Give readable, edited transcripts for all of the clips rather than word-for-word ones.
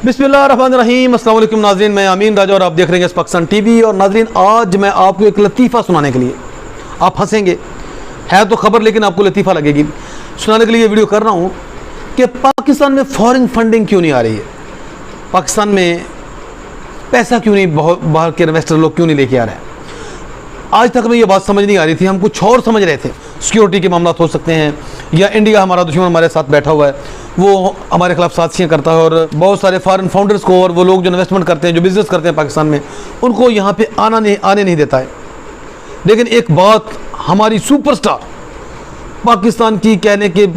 बिस्मिल्लाहिर्रहमानिर्रहीम, अस्सलाम वालेकुम नाज़रीन, मैं अमीन राजा और आप देख रहे हैं पाकिस्तान टीवी। और नाज़रीन, आज मैं आपको एक लतीफ़ा सुनाने के लिए, आप हंसेंगे, है तो खबर लेकिन आपको लतीफ़ा लगेगी, सुनाने के लिए वीडियो कर रहा हूँ कि पाकिस्तान में फॉरेन फंडिंग क्यों नहीं आ रही है, पाकिस्तान में पैसा क्यों नहीं, बहुत बाहर के इन्वेस्टर लोग क्यों नहीं लेके आ रहे हैं। आज तक में ये बात समझ नहीं आ रही थी, हम कुछ और समझ रहे थे, सिक्योरिटी के मामला हो सकते हैं, या इंडिया हमारा दुश्मन हमारे साथ बैठा हुआ है, वो हमारे खिलाफ साजिशें करता है, और बहुत सारे फॉरेन फाउंडर्स को और वो लोग जो इन्वेस्टमेंट करते हैं, जो बिज़नेस करते हैं पाकिस्तान में, उनको यहाँ पे आने नहीं देता है। लेकिन एक बात, हमारी सुपरस्टार पाकिस्तान की कहने के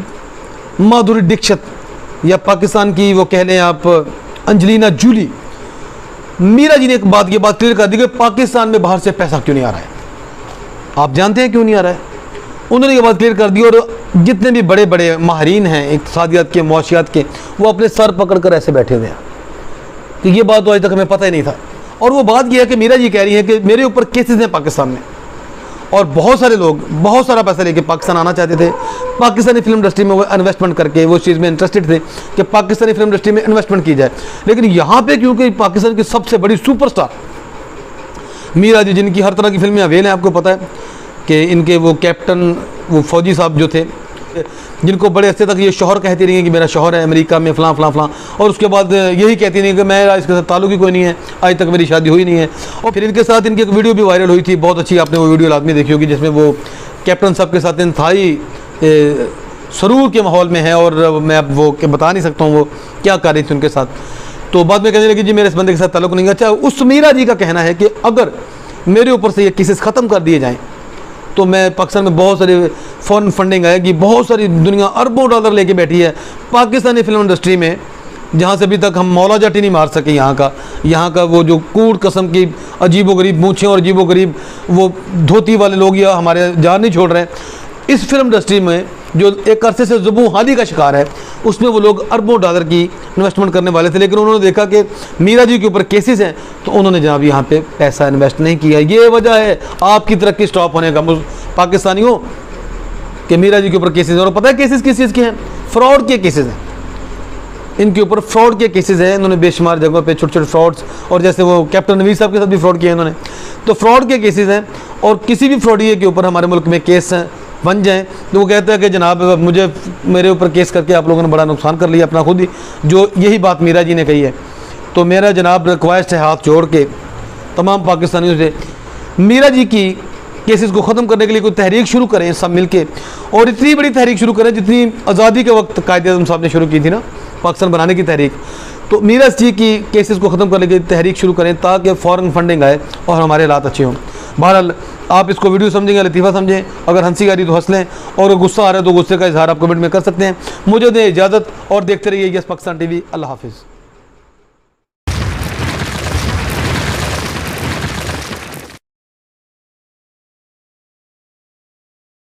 माधुरी दीक्षित, या पाकिस्तान की वो कह लें आप अंजलिना जूली, मीरा जी ने एक बात, ये बात क्लियर कर दी कि पाकिस्तान में बाहर से पैसा क्यों नहीं आ रहा है। आप जानते हैं क्यों नहीं आ रहा है, उन्होंने ये बात क्लियर कर दी। और जितने भी बड़े बड़े माहिरीन हैं इक़्तिसादियात के, मुआशियात के, वो अपने सर पकड़ कर ऐसे बैठे हुए हैं कि ये बात तो आज तक हमें पता ही नहीं था। और वो बात यह है कि मीरा जी कह रही है कि मेरे ऊपर केसेस हैं पाकिस्तान में, और बहुत सारे लोग बहुत सारा पैसा लेके पाकिस्तान आना चाहते थे, पाकिस्तानी फिल्म इंडस्ट्री में वो इन्वेस्टमेंट करके वो चीज़ में इंटरेस्टेड थे कि पाकिस्तानी फिल्म इंडस्ट्री में इन्वेस्टमेंट की जाए। लेकिन यहाँ पे क्योंकि पाकिस्तान की सबसे बड़ी सुपरस्टार मीरा जी, जिनकी हर तरह की फिल्में अवेल हैं, आपको पता है कि इनके वो कैप्टन, वो फौजी साहब जो थे, जिनको बड़े अर्से तक ये शौहर कहती रही हैं कि मेरा शौहर है अमेरिका में फ़लाँ फ़लाँ फ़लाँ, और उसके बाद यही कहती रही कि मेरा इसके साथ ताल्लुक ही कोई नहीं है, आज तक मेरी शादी हुई नहीं है। और फिर इनके साथ इनकी एक वीडियो भी वायरल हुई थी, बहुत अच्छी, आपने वो वीडियो लाजमी देखी होगी, जिसमें वो कैप्टन साहब के साथ इंतहाई सरूर के माहौल में है, और मैं अब वो बता नहीं सकता हूँ वो क्या कर रही थी उनके साथ। तो बाद में कहने लगी जी मेरे इस बंदे के साथ ताल्लुक नहीं है। अच्छा, उस मीरा जी का कहना है कि अगर मेरे ऊपर से ये केसेस ख़त्म कर दिए जाएँ तो मैं पाकिस्तान में बहुत सारी फॉरेन फंडिंग आएगी, बहुत सारी दुनिया अरबों डॉलर लेके बैठी है पाकिस्तानी फिल्म इंडस्ट्री में, जहाँ से अभी तक हम मौला जाटी नहीं मार सके। यहाँ का वो जो कूड़ कस्म की अजीबोगरीब मूँछें और अजीबोगरीब वो धोती वाले लोग या हमारे जान नहीं छोड़ रहे हैं इस फिल्म इंडस्ट्री में, जो एक अरसे से ज़ुबू हाली का शिकार है, उसमें वो लोग अरबों डॉलर की इन्वेस्टमेंट करने वाले थे। लेकिन उन्होंने देखा कि मीरा जी के ऊपर केसेस हैं, तो उन्होंने जनाब यहाँ पे पैसा इन्वेस्ट नहीं किया। ये वजह है आपकी तरक्की स्टॉप होने का पाकिस्तानियों, कि मीरा जी के ऊपर केसेस हैं। और पता है केसेस किस चीज़ के हैं? फ्रॉड के केसेस हैं, इनके ऊपर फ्रॉड के केसेस हैं। इन्होंने बेशुमार जगहों पे छोटे छोटे फ्रॉड्स, और जैसे वो कैप्टन नवीर साहब के साथ भी फ्रॉड किए इन्होंने, तो फ्रॉड के केसेस हैं। और किसी भी फ्रॉडिये के ऊपर हमारे मुल्क में केस बन जाएँ तो वो कहता है कि जनाब मेरे ऊपर केस करके आप लोगों ने बड़ा नुकसान कर लिया अपना खुद ही, जो यही बात मीरा जी ने कही है। तो मेरा जनाब रिक्वेस्ट है हाथ जोड़ के तमाम पाकिस्तानियों से, मीरा जी की केसेस को ख़त्म करने के लिए कोई तहरीक शुरू करें सब मिल के, और इतनी बड़ी तहरीक शुरू करें जितनी आज़ादी के वक्त कायदे-ए-आज़म साहब ने शुरू की थी ना, पाकिस्तान बनाने की तहरीक। तो मीरा जी की केसेस को ख़त्म करने की तहरीक शुरू करें ताकि फ़ॉरेन फंडिंग आए और हमारे हालात अच्छे हों। बहरहाल आप इसको वीडियो समझेंगे, लतीफ़ा समझें, अगर हंसी आ रही तो हंस लें, और गुस्सा आ रहा है तो गुस्से का इजहार आप कमेंट में कर सकते हैं। मुझे दें इजाज़त और देखते रहिए यस पाकिस्तान टीवी। अल्लाह हाफिज़।